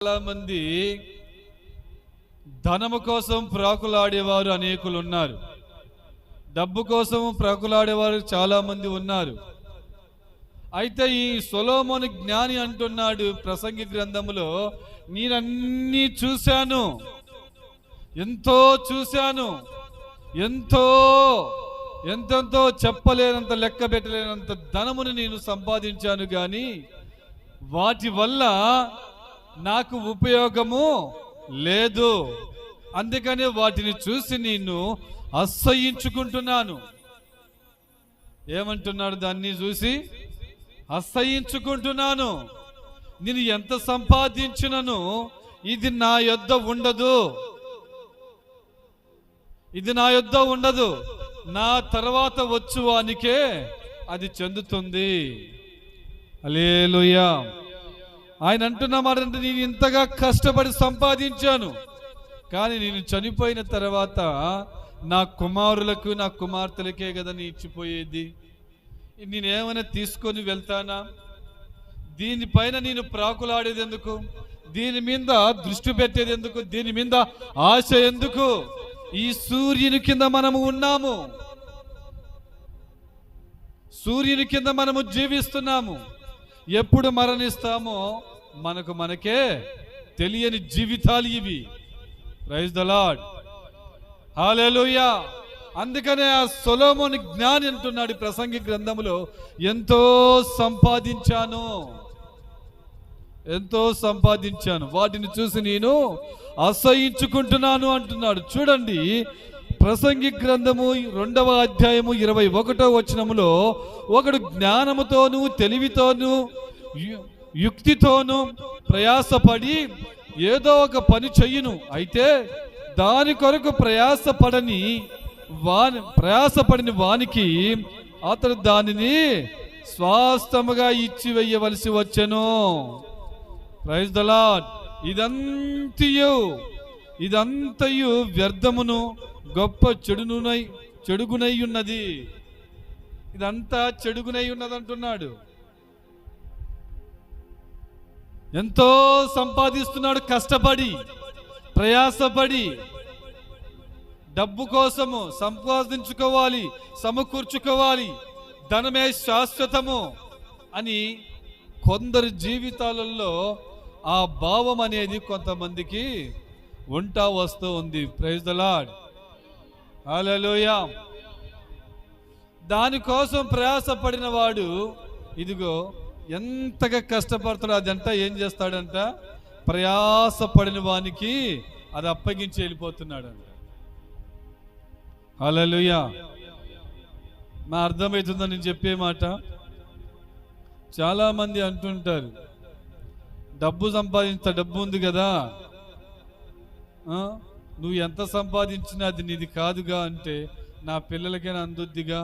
చాలా మంది ధనము కోసం ప్రాకులాడేవారు అనేకులు ఉన్నారు. డబ్బు కోసం ప్రాకులాడేవారు చాలా మంది ఉన్నారు. అయితే ఈ సొలొమోను జ్ఞాని అంటున్నాడు ప్రసంగి గ్రంథములో, నేనన్నీ చూశాను, ఎంతో చూశాను, ఎంతెంతో చెప్పలేనంత లెక్క పెట్టలేనంత ధనమును నేను సంపాదించాను, కానీ వాటి వల్ల నాకు ఉపయోగము లేదు. అందుకనే వాటిని చూసి నేను అసహ్యించుకుంటున్నాను. ఏమంటున్నాడు? దాన్ని చూసి అసహ్యించుకుంటున్నాను. నేను ఎంత సంపాదించినను ఇది నా యొద్ద ఉండదు, ఇది నా యొద్ద ఉండదు, నా తర్వాత వచ్చు వానికే అది చెందుతుంది. హల్లెలూయా. ఆయన అంటున్న మాట అంటే, నేను ఇంతగా కష్టపడి సంపాదించాను, కానీ నేను చనిపోయిన తర్వాత నా కుమారులకు నా కుమార్తెలకే కదా నీ ఇచ్చిపోయేది. నేనేమైనా తీసుకొని వెళ్తానా? దీనిపైన నేను ప్రాకులాడేది ఎందుకు? దీని మీద దృష్టి పెట్టేది ఎందుకు? దీని మీద ఆశ ఎందుకు? ఈ సూర్యుని కింద మనము ఉన్నాము, సూర్యుని కింద మనము జీవిస్తున్నాము. ఎప్పుడు మరణిస్తామో మనకే తెలియని జీవితాలు ఇవి. ప్రైజ్ ద లార్డ్, హల్లెలూయా. అందుకనే ఆ సొలొమోను జ్ఞాని అంటున్నాడు ప్రసంగి గ్రంథములో, ఎంతో సంపాదించాను, ఎంతో సంపాదించాను, వాటిని చూసి నేను అసహ్యించుకుంటున్నాను అంటున్నాడు. చూడండి, ప్రసంగి గ్రంథము 2వ అధ్యాయము 21వ వచనములో, ఒకడు జ్ఞానముతోనూ తెలివితోనూ యుక్తితోనూ ప్రయాసపడి ఏదో ఒక పని చెయ్యును, అయితే దాని కొరకు ప్రయాసపడిన వానికి అతడు దానిని స్వాస్థముగా ఇచ్చి వేయవలసి వచ్చెను. Praise the lord. ఇదంతయు వ్యర్థమును గొప్ప చెడుగునై ఉన్నది. ఇదంతా చెడుగునై ఉన్నది అంటున్నాడు. ఎంతో సంపాదిస్తున్నాడు, కష్టపడి ప్రయాసపడి, డబ్బు కోసము సంపాదించుకోవాలి, సమకూర్చుకోవాలి, ధనమే శాశ్వతము అని కొందరి జీవితాలలో ఆ భావం అనేది కొంతమందికి ఉంటా వస్తూ ఉంది. ప్రైజ్ ద లార్డ్, హల్లెలూయా. దానికోసం ప్రయాసపడిన వాడు ఇదిగో ఎంతగా కష్టపడతాడో అదంట ఏం చేస్తాడంట, ప్రయాసపడిన వానికి అది అప్పగించి వెళ్ళిపోతున్నాడంట. హల్లెలూయా. నా అర్థమవుతుందో నేను చెప్పే మాట? చాలా మంది అంటుంటారు, డబ్బు సంపాదించే డబ్బు ఉంది కదా, నువ్వు ఎంత సంపాదించినా అది నీది కాదుగా అంటే, నా పిల్లలకైనా అందుద్దిగా.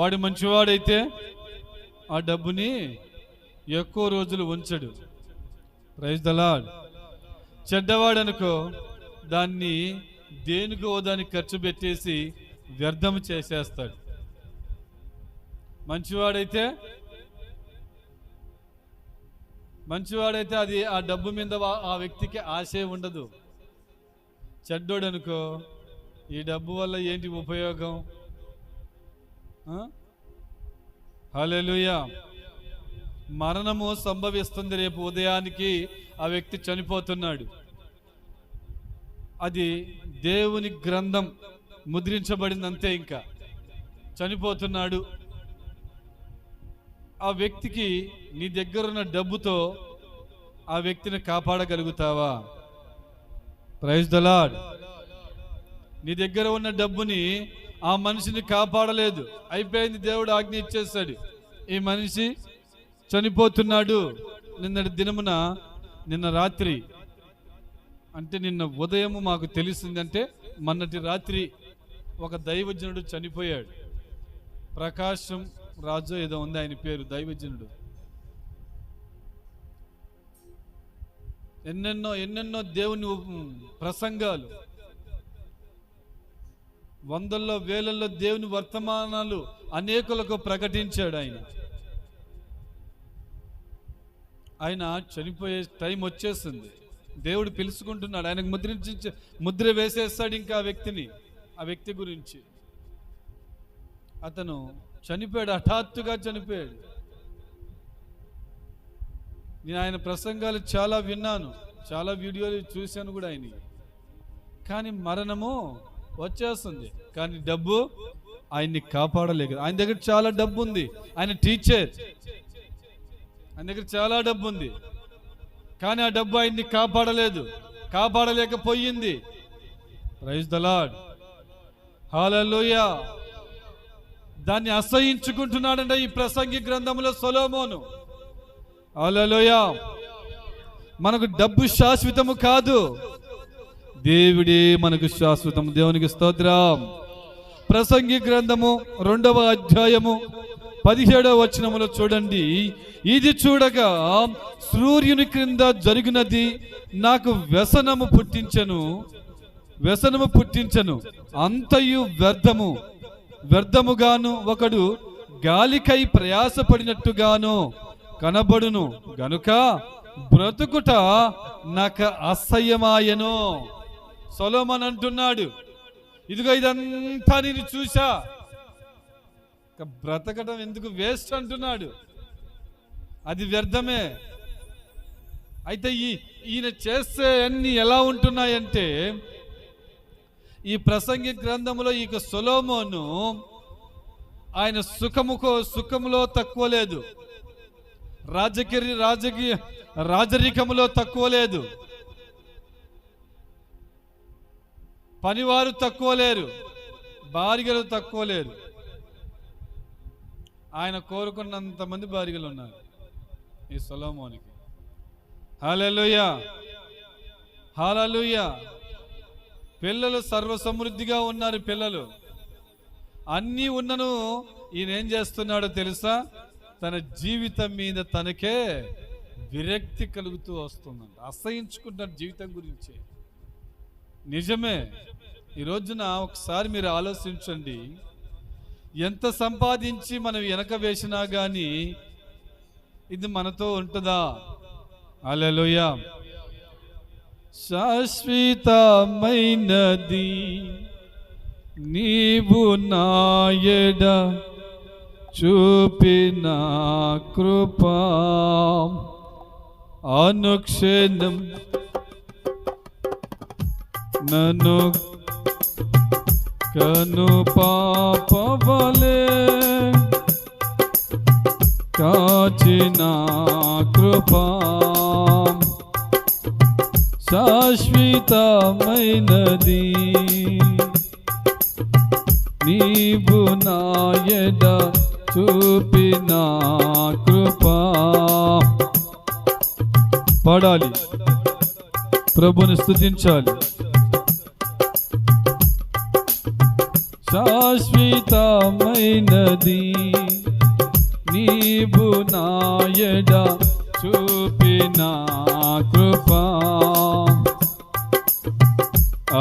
వాడు మంచివాడైతే ఆ డబ్బుని ఎక్కువ రోజులు ఉంచడు. Praise the lord. చెడ్డవాడనుకో, దాన్ని దేనికో దానికి ఖర్చు పెట్టేసి వ్యర్థం చేసేస్తాడు. మంచివాడైతే అది ఆ డబ్బు మీద ఆ వ్యక్తికి ఆశే ఉండదు. చెడ్డోడనుకో, ఈ డబ్బు వల్ల ఏంటి ఉపయోగం? హల్లెలూయా. మరణము సంభవిస్తుంది, రేపు ఉదయానికి ఆ వ్యక్తి చనిపోతున్నాడు. అది దేవుని గ్రంథం ముద్రించబడిందంతే, ఇంకా చనిపోతున్నాడు. ఆ వ్యక్తికి నీ దగ్గరున్న డబ్బుతో ఆ వ్యక్తిని కాపాడగలుగుతావా? Praise the lord. నీ దగ్గర ఉన్న డబ్బుని ఆ మనిషిని కాపాడలేదు, అయిపోయింది, దేవుడు ఆజ్ఞ ఇచ్చేస్తాడు, ఈ మనిషి చనిపోతున్నాడు. నిన్న రాత్రి అంటే నిన్న ఉదయం మాకు తెలిసిందంటే, మొన్నటి రాత్రి ఒక దైవజనుడు చనిపోయాడు. ప్రకాశం రాజు ఏదో ఉంది ఆయన పేరు, దైవజనుడు. ఎన్నెన్నో దేవుని ప్రసంగాలు, వందల్లో వేలల్లో దేవుని వర్తమానాలు అనేకులకు ప్రకటించాడు ఆయన. ఆయన చనిపోయే టైం వచ్చేసింది. దేవుడు పిలుచుకుంటున్నాడు. ఆయనకు ముద్ర వేసేస్తాడు ఇంకా ఆ వ్యక్తి గురించి. అతను చనిపోయాడు, హఠాత్తుగా చనిపోయాడు. నేను ఆయన ప్రసంగాలు చాలా విన్నాను, చాలా వీడియోలు చూశాను కూడా ఆయన. కానీ మరణము వచ్చేస్తుంది, కానీ డబ్బు ఆయన్ని కాపాడలేదు. ఆయన దగ్గర చాలా డబ్బు ఉంది, ఆయన టీచర్, ఆయన దగ్గర చాలా డబ్బు ఉంది, కానీ ఆ డబ్బు ఆయన్ని కాపాడలేకపోయింది. ప్రైజ్ ద లార్డ్, హల్లెలూయా. దాన్ని అసహించుకుంటున్నాడంట ఈ ప్రసంగి గ్రంథంలో సొలొమోను. హల్లెలూయా. మనకు డబ్బు శాశ్వతము కాదు, దేవుడే మనకు శాశ్వతం. దేవునికి స్తోత్రం. ప్రసంగి గ్రంథము 2వ అధ్యాయము 17వ వచనములో చూడండి. ఇది చూడగా సూర్యుని క్రింద జరిగినది నాకు వ్యసనము పుట్టించను, అంతయు వ్యర్థముగాను ఒకడు గాలికై ప్రయాసపడినట్టుగాను కనబడును గనుక బ్రతుకుట నాకు అసహ్యమాయను. సొలొమోను అంటున్నాడు, ఇదిగో ఇదంతా నేను చూసా, బ్రతకటం ఎందుకు, వేస్ట్ అంటున్నాడు. అది వ్యర్థమే. అయితే ఈయన చేస్తే అన్ని ఎలా ఉంటున్నాయంటే, ఈ ప్రసంగి గ్రంథంలో ఈ సొలొమోను ఆయన సుఖములో తక్కువ లేదు, రాజరికములో తక్కువ లేదు, పనివారు తక్కువ లేరు, భార్యలు తక్కువ లేరు. ఆయన కోరుకున్నంత మంది భార్యలు ఉన్నారు ఈ సొలొమోనుకి. హల్లెలూయా, హల్లెలూయా. పిల్లలు సర్వసమృద్ధిగా ఉన్నారు. పిల్లలు అన్నీ ఉన్నను ఈయన ఏం చేస్తున్నాడో తెలుసా? తన జీవితం మీద తనకే విరక్తి కలుగుతూ వస్తుందంట. అసహించుకుంటున్నాడు జీవితం గురించి. నిజమే. ఈ రోజున ఒకసారి మీరు ఆలోచించండి, ఎంత సంపాదించి మనం వెనక వేసినా కానీ ఇది మనతో ఉంటుందా? హల్లెలూయా. శాశ్వతమైనది నీవు నాయడ చూపిన కృపా, అనుక్షణం నన్ను కను పాపవలే కాచిన కృపా, శాశ్వతమైనది నీవు నాయడ చూపిన కృపా. పాడాలి, ప్రభుని స్తుతించాలి. శాశ్వతమైనది నీవు నాయడ చూపిన కృపా,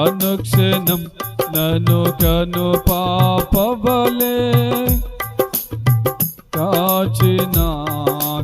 అనుక్షణం నన్ను కను పాపవలే కాచిన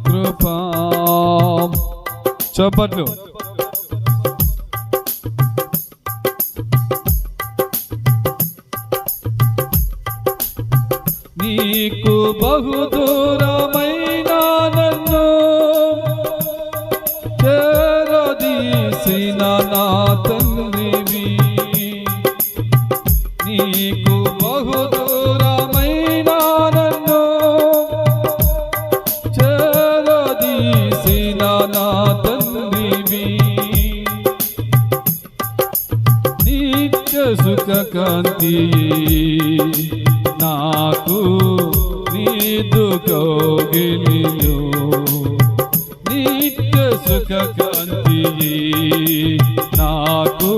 కృపా. చప్పట్లు. నీకు బహుదూరమైన నన్ను చేరదీసిన నా తండ్రివి, నీకు బహుదూరమైన నన్ను చేరదీసిన నా తండ్రివి, నిత్య సుఖ కాంతి నాకు నీదు కౌగిలిలో, నిత్య సుఖ కాంతి నాకు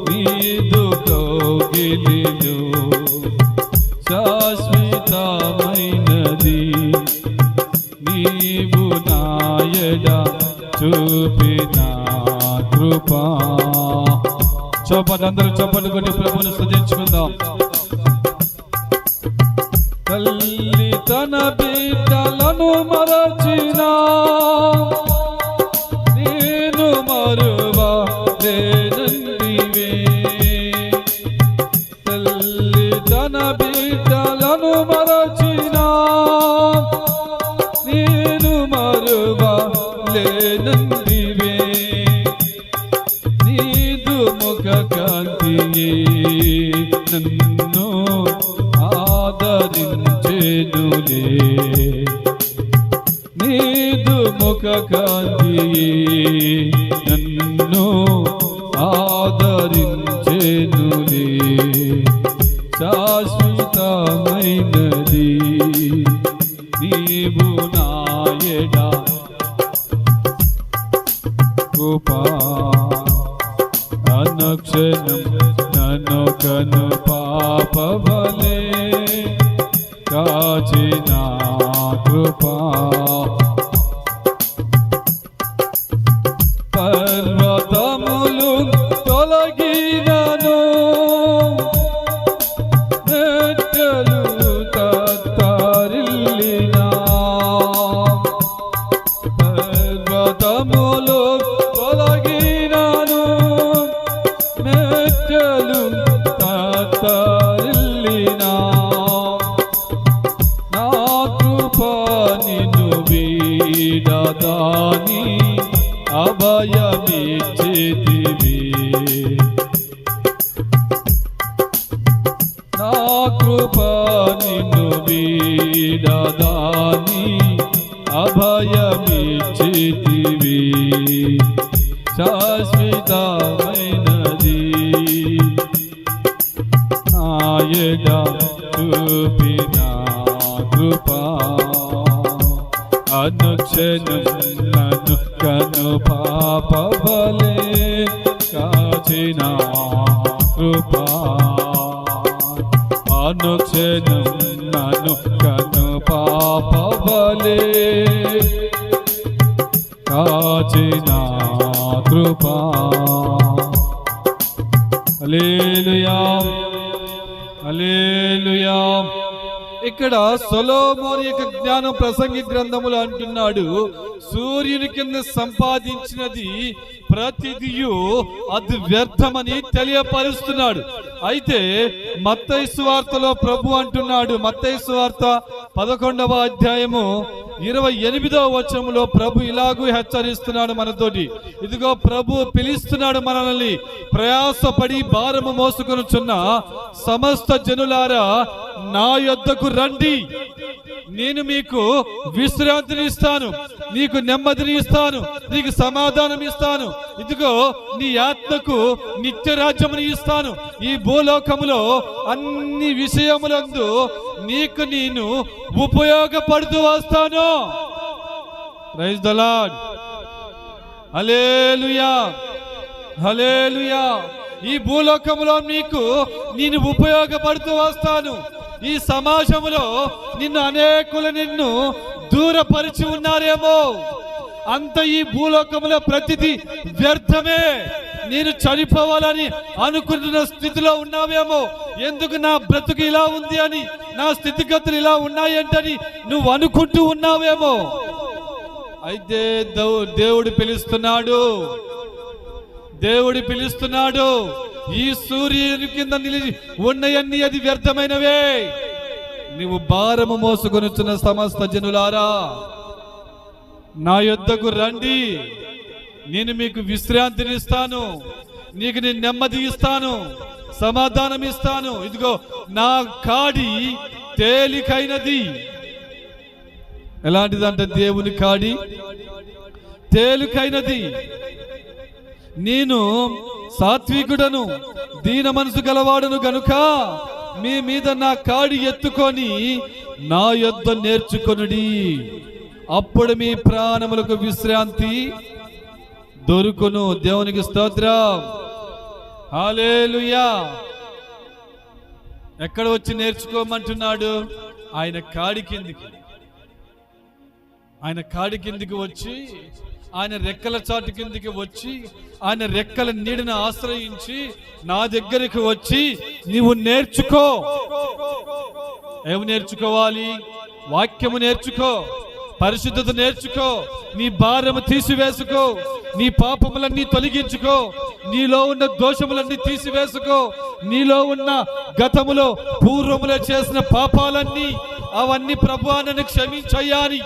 నీదు కౌగిలిలో, శాశ్వతమైనది నీవు నాయడ చూపిన కృపా. చప్పట్లు, అందరూ చప్పట్లు కొట్టి ప్రభువును స్తుతించుకుందాం. తల్లి తన బిడ్డలను మరచిన నందివే నీదు ముఖ కాంతియే నన్ను ఆదరించెనులే నీదు ముఖ కాంతియే నన్ను ఆదరించెనులే శాశ్వతమైనది నీవు నాయడ కృపా అనుక్షణం నన్ను కను పాపబలే కాచిన కృపా పర్వతములు తొలగినను మెట్టలు తత్తరిల్లినా పర్వతములు తొలగినను మెట్టలు తత్తరిల్లినా నా కృప నిన్ను వీడదాని అభయమిచ్చితివి నా కృప నిన్ను వీడదాని అభయమిచ్చితివి శాశ్వతమైనది నాయడ చూపిన కృపా అనుక్షణం నన్ను కను పాపబలే కాచిన కృపా అనుక్షణం నన్ను కను పాపబలే కాచిన కృపా హల్లెలూయా హల్లెలూయా. ఇక్కడ సొలొమోను యొక్క జ్ఞానం ప్రసంగి గ్రంథములు అంటున్నాడు, సూర్యుని కింద సంపాదించినది ప్రతిదియు అది వ్యర్థమని తెలియపరుస్తున్నాడు. అయితే మత్తయి సువార్తలో ప్రభు అంటున్నాడు, మత్తయి సువార్త 11వ అధ్యాయము 28వ వచనములో ప్రభు ఇలాగూ హెచ్చరిస్తున్నాడు మనతోటి. ఇదిగో ప్రభు పిలుస్తున్నాడు మనల్ని, ప్రయాసపడి భారము మోసుకొనుచున్న సమస్త జనులారా నా యొద్దకు రండి, నేను మీకు విశ్రాంతిని ఇస్తాను, నీకు నెమ్మదిని ఇస్తాను, నీకు సమాధానం ఇస్తాను, ఇదిగో నీ ఆత్మకు నిత్య రాజ్యముని ఇస్తాను. ఈ భూలోకములో అన్ని విషయములందు నీకు నేను ఉపయోగపడుతూ వస్తాను. Praise the lord. Hallelujah hallelujah. ఈ భూలోకములో నీకు నేను ఉపయోగపడుతూ వస్తాను. ఈ సమాజంలో నిన్ను దూరపరిచి ఉన్నారేమో, అంత ఈ భూలోకంలో ప్రతిదీ వ్యర్థమే, నేను చనిపోవాలని అనుకుంటున్న స్థితిలో ఉన్నావేమో, ఎందుకు నా బ్రతుకు ఇలా ఉంది అని, నా స్థితిగతులు ఇలా ఉన్నాయంటని నువ్వు అనుకుంటూ ఉన్నావేమో. అయితే దేవుడు పిలుస్తున్నాడు, దేవుడు పిలుస్తున్నాడు, ఈ సూర్యుని కింద నిలిచి ఉన్నయన్నీ అది వ్యర్థమైనవే. నీవు భారము మోసుకొనుచున్న సమస్త జనులారా నా యొద్దకు రండి, నేను మీకు విశ్రాంతిని ఇస్తాను, నీకు నేను నెమ్మది ఇస్తాను, సమాధానం ఇస్తాను. ఇదిగో నా కాడి తేలికైనది. ఎలాంటిదంటే దేవుని కాడి తేలికైనది. నేను సాత్వికుడను, దీన మనసు గలవాడును గనుక మీ మీద నా కాడి ఎత్తుకొని నా యొద్ద నేర్చుకొనుడి, అప్పుడు మీ ప్రాణములకు విశ్రాంతి దొరుకును. దేవునికి స్తోత్రం. హల్లెలూయా. ఎక్కడ వచ్చి నేర్చుకోమంటున్నాడు? ఆయన కాడి కిందికి వచ్చి, ఆయన రెక్కల చాటు కిందికి వచ్చి, ఆయన రెక్కల నీడను ఆశ్రయించి నా దగ్గరికి వచ్చి నీవు నేర్చుకో. ఏమి నేర్చుకోవాలి? వాక్యము నేర్చుకో, పరిశుద్ధత నేర్చుకో, నీ భారము తీసివేసుకో, నీ పాపములన్నీ తొలగించుకో, నీలో ఉన్న దోషములన్నీ తీసివేసుకో, నీలో ఉన్న గతములో పూర్వములో చేసిన పాపాలన్నీ అవన్నీ ప్రభువా నన్ను క్షమించయ్యా అని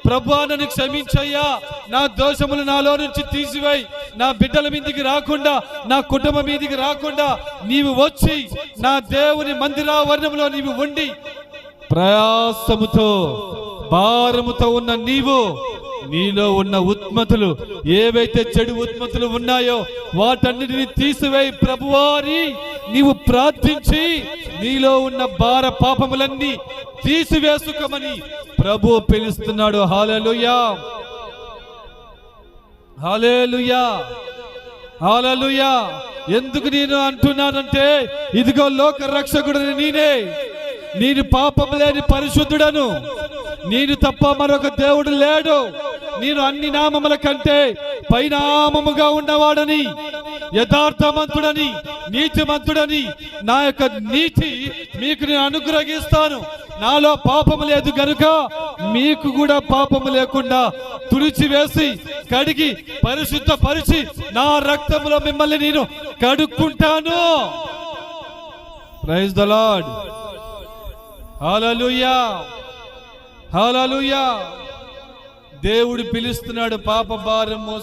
ప్రభువా నన్ను క్షమించయ్యా, నా దోషములు నాలో నుంచి తీసివేయి, నా బిడ్డల మీదికి రాకుండా, నా కుటుంబం మీదికి రాకుండా నీవు వచ్చి నా దేవుని మందిరావరణంలో నీవు ఉండి ప్రయాసముతో భారముతో ఉన్న నీవు, నీలో ఉన్న ఉత్మతులు ఏవైతే చెడు ఉత్మతులు ఉన్నాయో వాటన్నిటిని తీసివేయి ప్రభువాని నీవు ప్రార్థించి నీలో ఉన్న భార పాపములన్నీ తీసివేసుకోమని ప్రభు పిలుస్తున్నాడు. హల్లెలూయా, హల్లెలూయా, హల్లెలూయా. ఎందుకు నేను అంటున్నానంటే, ఇదిగో లోక రక్షకుడిని నేనే, నేను పాపము లేని పరిశుద్ధుడను, నేను తప్ప మరొక దేవుడు లేడు, నేను అన్ని నామముల కంటే పైనామముగా ఉన్నవాడని, యథార్థమంతుడని, నీతిమంతుడని, నా యొక్క నీతి మీకు నేను అనుగ్రహిస్తాను. నాలో పాపము లేదు గనుక మీకు కూడా పాపము లేకుండా తుడిచివేసి కడిగి పరిశుద్ధపరిచి నా రక్తములో మిమ్మల్ని నేను కడుక్కుంటాను. Praise the lord. Hallelujah, hallelujah. దేవుడు పిలుస్తున్నాడు పాప భారం మోసు